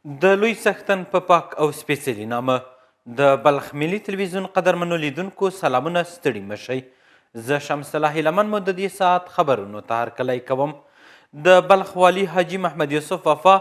د لوی څښتن په پاک او سپېڅلي نامه د بلخ ملي تلویزیون قدرمنو لیدونکو سلامونه ستړي مشئ. زه شمس الله هیلمن مو د دې ساعت خبرونو ته هرکلی کوم. د بلخ والي حاجي محمد یوسف وفا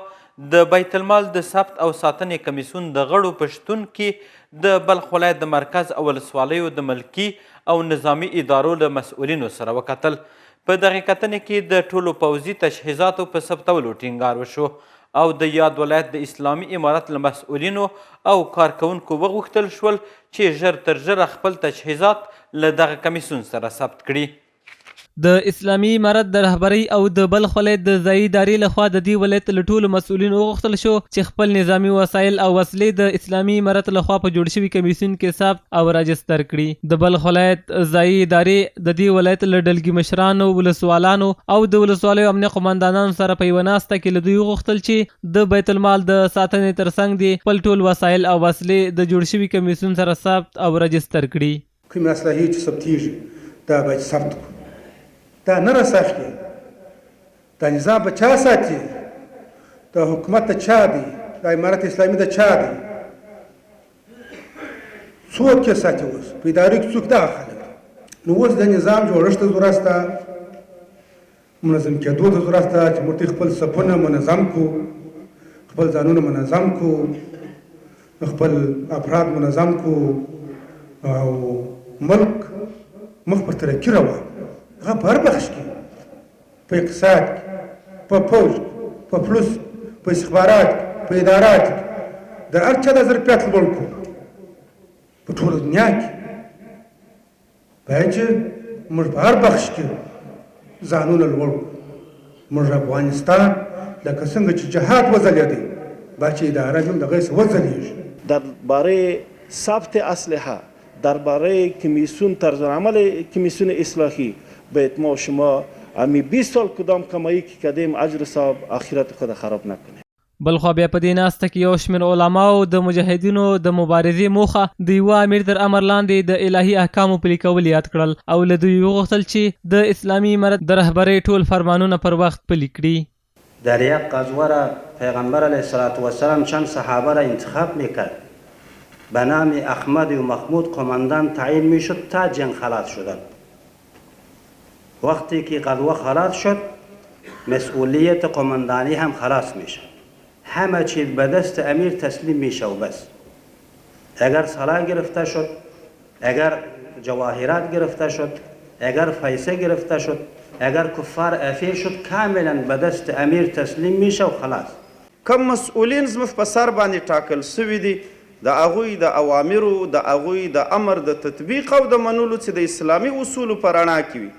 د بیت المال د ثبت او ساتنې کمیسیون د غړو په شتون کې د بلخ ولایت د مرکز او ولسوالیو د ملکي او نظامي ادارو له مسؤلینو سره وکتل. په دغې کتنې کې د ټولو پوځي تجهیزاتو په ثبتولو ټینګار وشو او د یاد ولایت د اسلامي امارت له مسؤلینو او کارکوونکو وغوښتل شول چې ژر تر ژره خپل تجهیزات له دغه کمیسیون سره ثبت کړي. د اسلامي امارت د رهبرۍ او د بلخ ولایت د ځایي ادارې لخوا د دې ولایت له ټولو مسؤلینو وغوښتل شو چې خپل نظامي وسایل او وسلې د اسلامي امارت لخوا په جوړ شوي کمیسیون کې ثبت او راجستر کړي. د بلخ ولایت ځایي ادارې د دې ولایت له ډلګي مشرانو، ولسوالانو او د ولسوالیو امنیه قماندانانو سره په یوه ناسته کې له دوی وغوښتل چې د بیت المال د ساتنې ترڅنګ دې خپل ټول وسایل او وسلې د جوړ شوي کمیسیون سره ثبت او راجستر کړي. کومې اسلحې چې ثبتېږي دا باید ثبت کړو. دا نه راساخلي، دا نظام به چا ساتي؟ دا حکومت د چا دی؟ دا امارت اسلامي د چا دی؟ څوک یې ساتي؟ اوس په ادارو کې څوک دغه خلک دي؟ نو اوس د نظام جوړښت ته ضرورت شته، منظم کېدو ته ضرورت شته چې موږ خپل صفونه منظم کړو، خپل ځانونه منظم کړو، خپل افراد منظم کړو او ملک مخ په ترقي روان. هغه په هر بخش کې، په اقتصاد کې، په پوځ کې، په پولیس، په استخبارات کې، په ادارات کې، د هر چا د ظرفیت لوړ کړو. په ټوله دنیا کې باید چې موږ په هر بخش کې ځانونه لوړ کړو. موږ افغانستان لکه څنګه چې جهاد وځلېدی باید چې اداره هم دغه څه وځلېږي. درباره ثبت اسلحه، درباره کمیسیون طرزالعمل کمیسیون اصلاحی باید ما شما امی 20 سال کدام کمایی که کردیم اجر صاحب آخرت خود خراب نکنیم. بلخوا بیا په دې ناسته کې یو شمېر علماو د مجاهدینو د مبارزې موخه د یوه امیر تر امر لاندې د الهي احکامو پلي کول یاد کړل او له دوی وغوښتل چې د اسلامي امارت د رهبرۍ ټول فرمانونه پر وخت پلي کړي. در یک غزوه را پیغمبر علیه الصلاة والسلام چند صحابه را انتخاب میکرد، به نام احمد و محمود قماندان تعیین میشد تا جنگ خلاص شدند. وقتی که غزوه خلاص شد مسئولیت قماندانی هم خلاص میشه، همه چیز به دست امیر تسلیم میشه و بس. اگر سلاح گرفته شد، اگر جواهرات گرفته شد، اگر پیسه گرفته شد، اگر کفار اسیر شد، کاملا به دست امیر تسلیم میشه و خلاص. کم مسئولین زموږ په سر باندې ټاکل سوي دي، د هغوی د اوامرو، د هغوی د امر د تطبیق او د منلو چې د اسلامي اصولو په رڼا کې وي،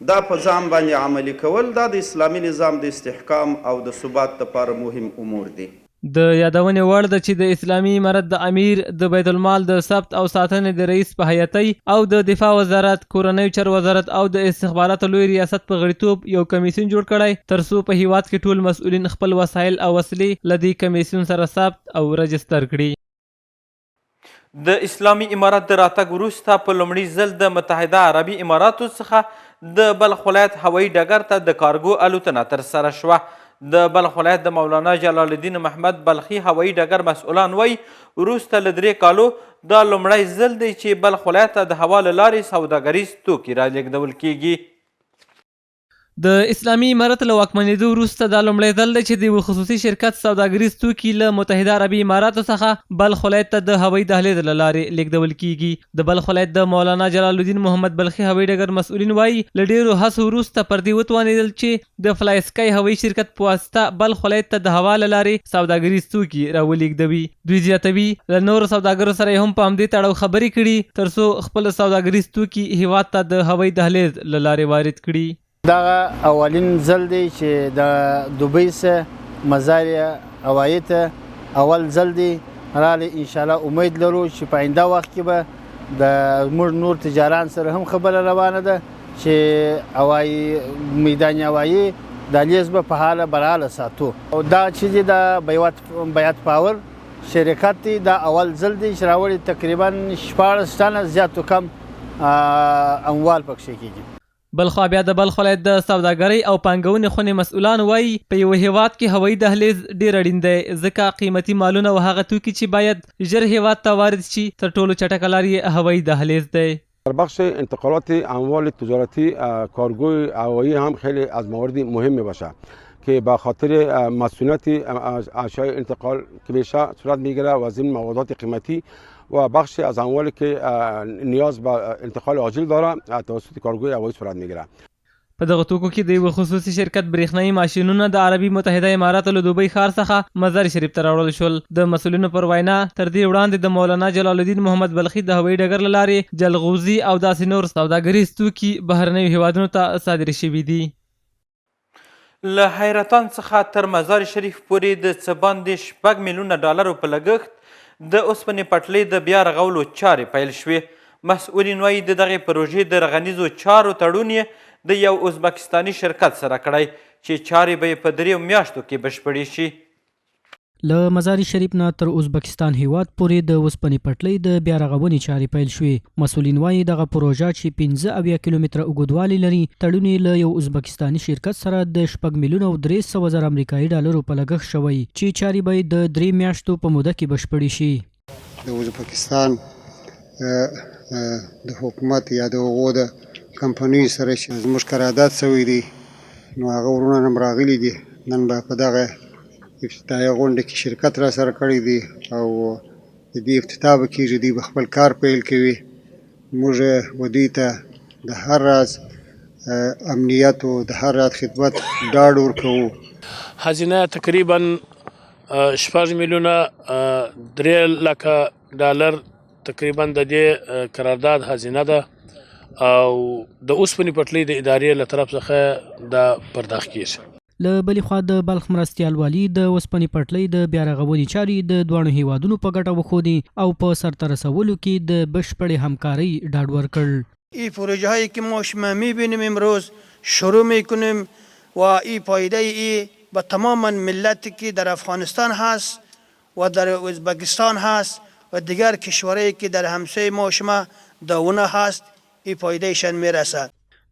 دا په ځان باندې عملي کول دا د اسلامي نظام د استحکام او د ثبات لپاره مهم امور دي. د یادونې وړ ده چې د اسلامي امارت د امیر د بیت المال د ثبت او ساتنې د رئیس په حیاتۍ او د دفاع وزارت، کورنیو چارو وزارت او د استخباراتو لوی ریاست په غړیتوب یو کمیسیون جوړ کړی ترڅو په هیواد کې ټول مسؤلین خپل وسایل او وسلې له دې کمیسیون سره ثبت او رجستر کړي. د اسلامي امارت د راتګ وروسته په لومړي ځل د متحده عربي اماراتو څخه د بلخ ولایت هوایي ډګر ته د کارګو الوتنه ترسره شوه. د بلخ ولایت د مولانا جلال الدین محمد بلخي هوایي ډګر مسؤلان وایي وروسته له 3 کالو دا لومړی ځل دی چې بلخ ولایت ته د هوا له لارې سوداګریز توکي رالېږدول کیږي. د اسلامي امارت له واکمنېدو وروسته دا لومړی ځل دی چې د یوه خصوصي شرکت سوداګریز توکي له متحده عربي اماراتو څخه بلخ ولایت ته د هوایي دهلیز له لارې لیږدول کیږي. د بلخ ولایت د مولانا جلال الدین محمد بلخي هوایي ډګر مسؤلین وایي له ډېرو هڅو وروسته پر دې وتوانېدل چې د فلای سکای هوایي شرکت په واسطه بلخ ولایت ته د هوا له لارې سوداګریز توکي راولېږدوي. دوی زیاتوي له نورو سوداګرو سره یې هم په همدې تړاو خبرې کړي ترڅو خپل سوداګریز توکي هیواد ته د هوایي دهلیز له لارې وارد کړي. دغه اولین ځل دی چې د دوبۍ څخه مزار هوایي ته اول ځل دی رالی. انشاءالله امید لرو چې په آینده وخت کې به د موږ نور تجاران سره هم خبره روانه ده چې هوایي میدان هوایي دهلیز به په حاله برحاله ساتو. او دا چې دی د بیات پاور شرکت دی دا اول ځل دی چې راوړي تقریبا 14 ټنه زیات و کم اموال پکښې کېږي. بلخوا بیا د بلخ ولایت د سوداګرۍ او پانګونې خونې مسؤلان وایي په یوه هیواد کې هوایي دهلیز ډېر اړین دی ځکه قیمتي مالونه او هغه توکي چې باید ژر هیواد ته وارد شي تر ټولو چټکه لار یې هوایي دهلیز دی. در بخش انتقالات اموال تجارتی کارگوی هوایی هم خیلی از موارد مهم باشه که به خاطر مسئولیت اشیاء انتقال که میشه صورت میگیره و ضمن موادات قیمتی و بخش از اموالی که نیاز به انتقال عاجل داره توسط کارگوی هوایی صورت میگیره. په دغه توکو کې د یوه خصوصي شرکت برېښنایي ماشینونه د عربي متحده اماراتو له دوبۍ ښار څخه مزار شریف ته راوړل شول. د مسؤلینو پر وینا تر دې وړاندې د مولانا جلال الدین محمد بلخي د هوایي ډګر له لارې جلغوزي او داسې نور سوداګریز توکي بهرنیو هیوادونو ته صادر شوي دي. له حیرتان څخه تر مزار شریف پورې د څه باندې 6 میلیونه ډالرو په لګښت د اوسپنې پټلۍ د بیا رغولو چارې پیل شوې. مسؤلین وایي د دغې پروژې د رغنیزو چارو تړون یې د یو ازبکستاني شرکت سره کړی چې چارې به یې په 3 میاشتو کې بشپړې شي. له مزار شریف نه تر ازبکستان هیواد پورې د اوسپنې پټلۍ د بیا رغونې چارې پیل شوې. مسؤلین وایي دغه پروژه چې 15 کیلومتره اوږدوالی لري تړون یې له یو ازبکستاني شرکت سره د 6 میلیونه او 300 زره امریکایي ډالرو په لګښت شوی چې چارې به یې د 3 میاشتو په موده کې بشپړې شي. د ازبکستان د حکومت یا د هغو د کمپنیو سره چې زموږ قرارداد شوی دی نو هغه ورونه هم راغلي دي. نن به په دغه افتتاحیه غونډه کې شرکت را سره کړی دی او د دې افتتاح به کېږي. دوی به خپل کار پیل کوي. موږ و دوی ته د هر راز امنیت او د هر راز خدمت ډاډ ورکوو. هزینه تقریبا 6 میلیونه 3 لکه ډالر تقریبا د دې قرارداد هزینه ده او د اوسپنې پټلۍ د ادارې له طرف څخه د پرداخت کیږي. له بلې خوا د بلخ مرستیال والي د اوسپنې پټلۍ د بیا رغونې چارې د دواړو هیوادونو په ګټه وښودې او په سرته رسولو کې د بشپړې همکارۍ ډاډ ورکړ. این پروژه هایی که ما شما میبینیم امروز شروع میکنیم و این پایده ای به تمام ملتی که در افغانستان هست و در ازبکستان هست و دیگر کشورهایی که در همسایه ما شما دونه هست این پایدهشان میرسد.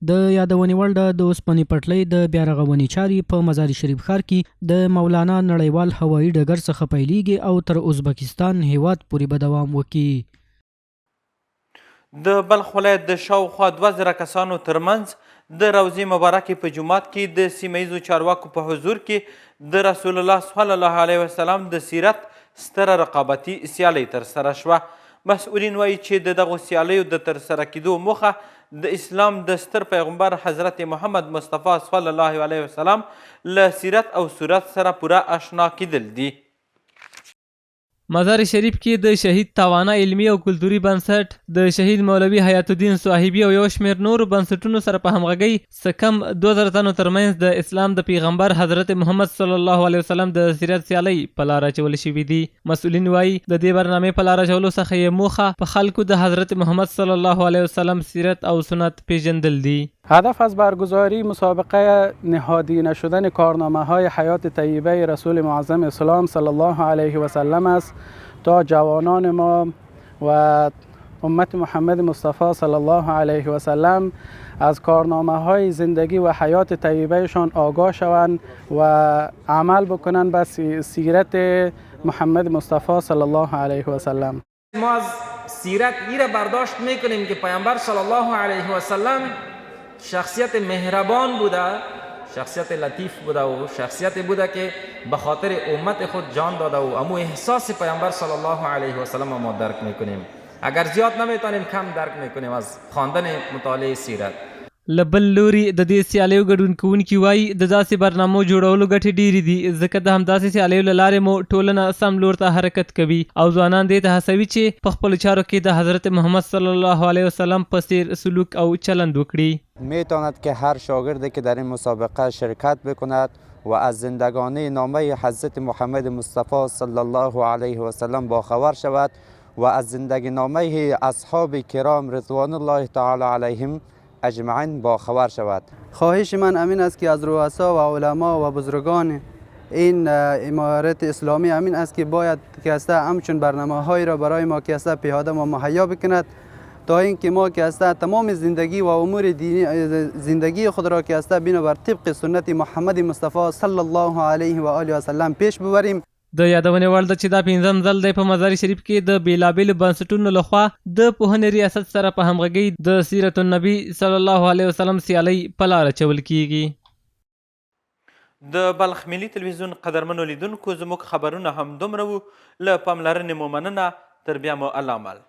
د یادونې وړ ده د اوسپنې پټلۍ د بیا رغونې چارې په مزار شریف ښار کې د مولانا نړیوال هوایي ډګر څخه پیلیږي او تر ازبکستان هیواد پورې به دوام وکړي. د بلخ ولایت د شاوخوا 2000 کسانو ترمنځ د روضې مبارکې په جومات کې د سیمه ییزو چارواکو په حضور کې د رسول الله صلی الله علیه وسلم د سیرت ستره رقابتي سیالۍ ترسره شوه. مسؤلین وایي چې د دغو سیالیو د ترسره کیدو موخه د اسلام د ستر پیغمبر حضرت محمد مصطفی صلی الله علیه وسلم له سیرت او سورت سره پوره آشنا کیدل دي. مزار شریف کې د شهید توانا علمي او کلتوري بنسټ د شهید مولوي حیات الدین صاحبي او یو شمېر نورو بنسټونو سره په همغږۍ څه کم 2000 تنو ترمنځ د اسلام د پیغمبر حضرت محمد صلی الله علیه وسلم د سیرت سیالۍ په لار اچول شوي دي. مسؤلین وایي د دې برنامې په لار اچولو څخه یې موخه په خلکو د حضرت محمد صلی الله علیه وسلم سیرت او سنت پیژندل دي. هدف از برگزاری مسابقه نهادینه شدن کارنامه های حیات طیبه رسول معظم اسلام صلی الله علیه و سلم است تا جوانان ما و امت محمد مصطفی صلی الله علیه و سلم از کارنامه های زندگی و حیات طیبهشان آگاه شوند و عمل بکنند به سیرت محمد مصطفی صلی الله علیه و سلم. ما از سیرت این را برداشت میکنیم که پیامبر صلی الله علیه و سلم شخصیت مهربان بوده، شخصیت لطیف بوده و شخصیت بوده که به خاطر امت خود جان داده و امو احساس پیامبر صلی الله علیه و سلم ما درک میکنیم. اگر زیاد نمیتونیم کم درک میکنیم از خواندن مطالعه سیرت. له بل لوري د دې سیالیو ګډون کوونکي وایي د داسې برنامو جوړولو ګټې ډېرې دي ځکه د همداسې سیالیو له لارې مو ټولنه سم لور ته حرکت کوي او ځوانان دې ته هڅوي چې په خپلو چارو کې د حضرت محمد صلی الله علیه وسلم په څیر سلوک او چلند وکړي. میتواند که هر شاگردی که در این مسابقه شرکت بکند و از زندگانی نامه حضرت محمد مصطفی صلی الله علیه وسلم باخبر شود و از زندگی نامه اصحاب کرام رضوان الله تعالی علیهم اجمعین باخبر شود. خواهش من امین است که از رؤسا و علما و بزرگان این امارت اسلامی امین است که باید که همچون برنامه هایی را برای ما که پیاده ما مهیا بکند تا اینکه ما که است تمام زندگی و امور دینی زندگی خود را که است بنا بر طبق سنت محمد مصطفی صلی الله علیه و آله و سلم پیش ببریم. د یادونې وړ ده چې دا 5م ځل دی په مزار شریف کې د بیلابیلو بنسټونو لخوا د پوهنې ریاست سره په همغږۍ د سیرت النبي صلی الله علیه وسلم سیالۍ په لاره چول کیږي. د بلخ ملي تلویزیون قدرمنو لیدونکو زموږ خبرونه هم دومره وو. له پاملرنې مو مننه. تر بیا مو الله مل.